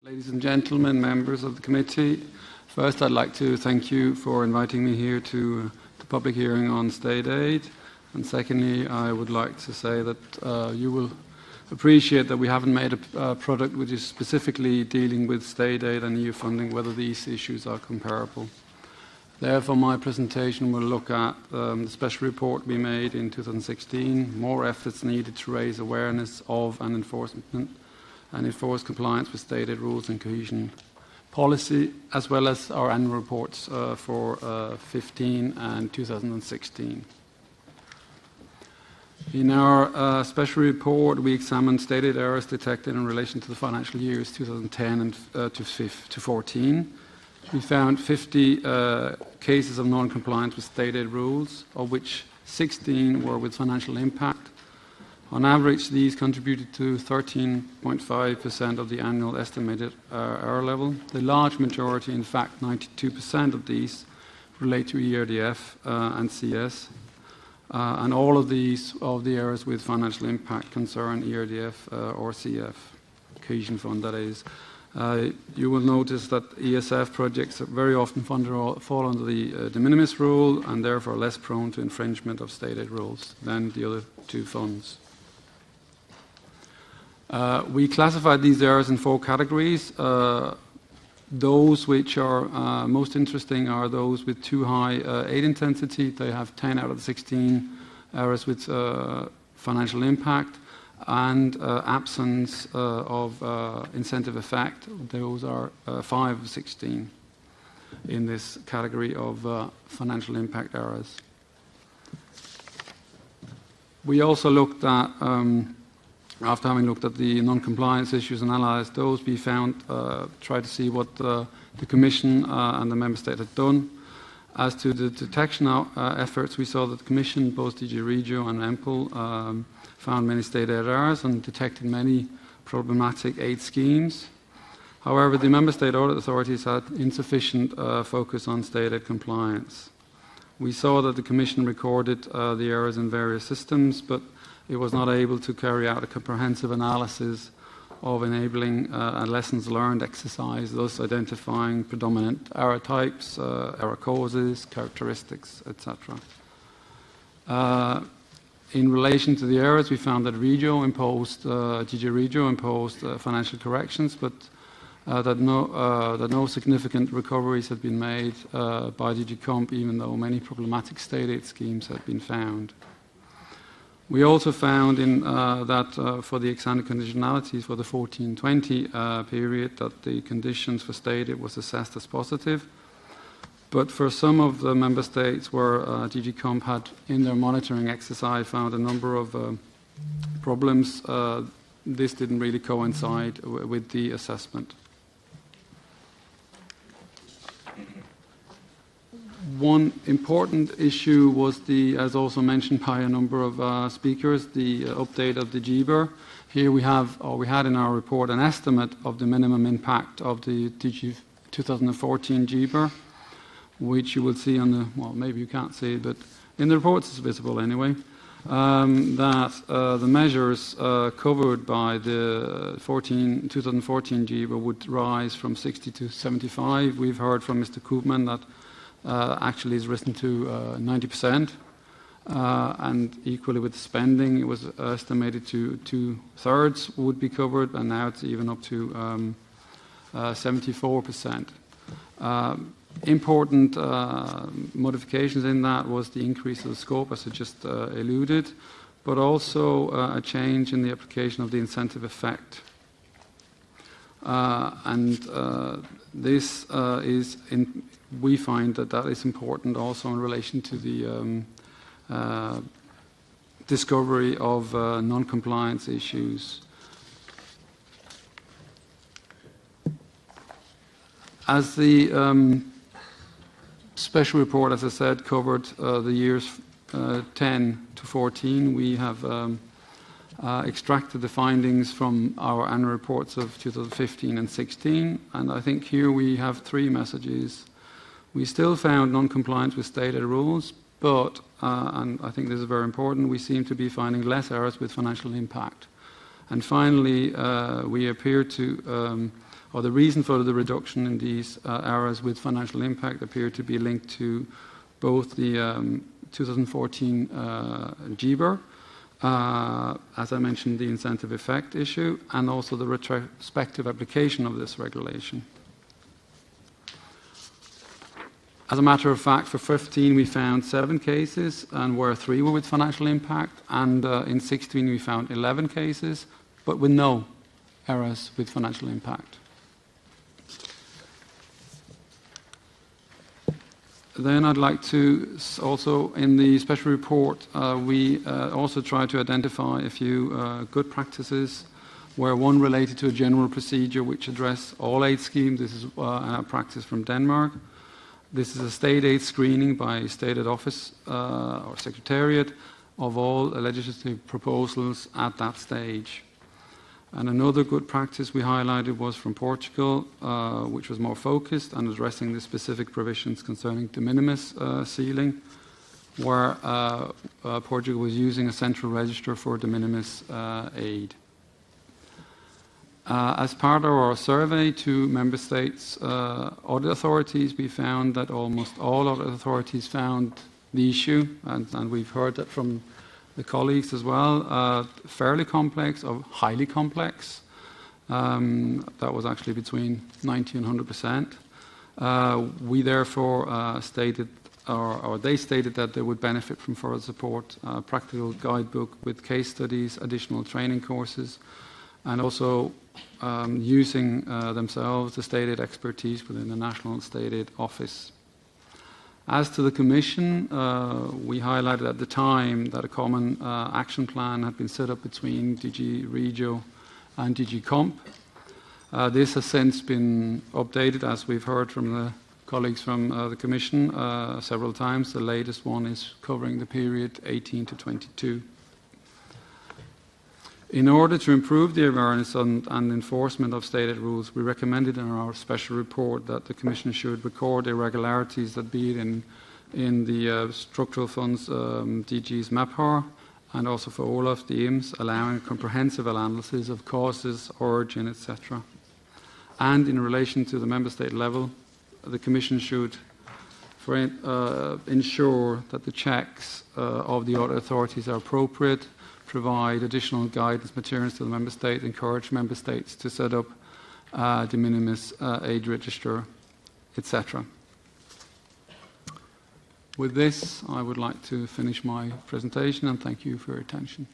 Ladies and gentlemen, members of the committee, first I'd like to thank you for inviting me here to the public hearing on state aid. And secondly, I would like to say that you will appreciate that we haven't made a product which is specifically dealing with state aid and EU funding, whether these issues are comparable. Therefore, my presentation will look at the special report we made in 2016, more efforts needed to raise awareness of and enforce compliance with state aid rules and cohesion policy, as well as our annual reports for 2015 and 2016. In our special report, we examined state aid errors detected in relation to the financial years 2010 and to 2014. We found 50 cases of non-compliance with state aid rules, of which 16 were with financial impact. On average, these contributed to 13.5% of the annual estimated error level. The large majority, in fact 92% of these, relate to ERDF and CS. And all of the errors with financial impact concern ERDF or CF, cohesion fund that is. You will notice that ESF projects very often fall under the de minimis rule and therefore less prone to infringement of state aid rules than the other two funds. We classified these errors in 4 categories. Those which are most interesting are those with too high aid intensity. They have 10 out of the 16 errors with financial impact, and absence of incentive effect. Those are 5 of 16 in this category of financial impact errors. We also looked at after having looked at the non-compliance issues and analysed those, we tried to see what the Commission and the Member State had done. As to the detection efforts, we saw that the Commission, both DG Regio and EMPL, found many state aid errors and detected many problematic aid schemes. However, the Member State audit authorities had insufficient focus on state aid compliance. We saw that the Commission recorded the errors in various systems, but it was not able to carry out a comprehensive analysis of enabling a lessons learned exercise, thus identifying predominant error types, error causes, characteristics, etc. In relation to the errors, we found that DG Regio imposed financial corrections, but that no significant recoveries had been made by DG Comp, even though many problematic state aid schemes had been found. We also found that for the ex-ante conditionalities for the 14-20 period, that the conditions for state aid was assessed as positive. But for some of the member states where DG Comp had, in their monitoring exercise, found a number of problems, this didn't really coincide with the assessment. One important issue was as also mentioned by a number of speakers, the update of the GBER. Here we had in our report an estimate of the minimum impact of the 2014 GBER, which you will see on the, well, maybe you can't see it, but in the report it's visible anyway, that the measures covered by the 2014 GBER would rise from 60 to 75. We've heard from Mr. Koopman that actually is risen to 90%, and equally with the spending, it was estimated to 2/3 would be covered, and now it's even up to 74%. Important modifications in that was the increase of the scope, as I just alluded, but also a change in the application of the incentive effect. This we find that is important also in relation to the discovery of non-compliance issues. As the special report, as I said, covered the years 10 to 14, we have extracted the findings from our annual reports of 2015 and 16, and I think here we have 3 messages. We still found non-compliance with state aid rules, but, and I think this is very important, we seem to be finding less errors with financial impact. And finally, we appear to or the reason for the reduction in these errors with financial impact appeared to be linked to both the 2014 GBER, as I mentioned, the incentive effect issue, and also the retrospective application of this regulation. As a matter of fact, for 15 we found 7 cases, and where 3 were with financial impact, and in 16 we found 11 cases, but with no errors with financial impact. Then I'd like to also, in the special report, we also try to identify a few good practices, where one related to a general procedure which address all aid schemes. This is a practice from Denmark. This is a state aid screening by state aid office or secretariat of all legislative proposals at that stage. And another good practice we highlighted was from Portugal, which was more focused on addressing the specific provisions concerning de minimis ceiling, where Portugal was using a central register for de minimis aid. As part of our survey to member states' audit authorities, we found that almost all audit authorities found the issue, and we've heard that from the colleagues as well, fairly complex or highly complex. That was actually between 90 and 100%. We therefore stated, or they stated, that they would benefit from further support, a practical guidebook with case studies, additional training courses, and also using themselves the state aid expertise within the National State Aid Office. As to the Commission, we highlighted at the time that a common action plan had been set up between DG Regio and DG Comp. This has since been updated, as we've heard from the colleagues from the Commission several times. The latest one is covering the period 18 to 22. In order to improve the awareness and enforcement of state aid rules, we recommended in our special report that the Commission should record irregularities that be it in the structural funds DG's MAPHAR, and also for OLAF, the IMS, allowing a comprehensive analysis of causes, origin, etc. And in relation to the member state level, the Commission should ensure that the checks of the audit authorities are appropriate, provide additional guidance materials to the member state, encourage member states to set up de minimis aid register, etc. With this, I would like to finish my presentation, and thank you for your attention.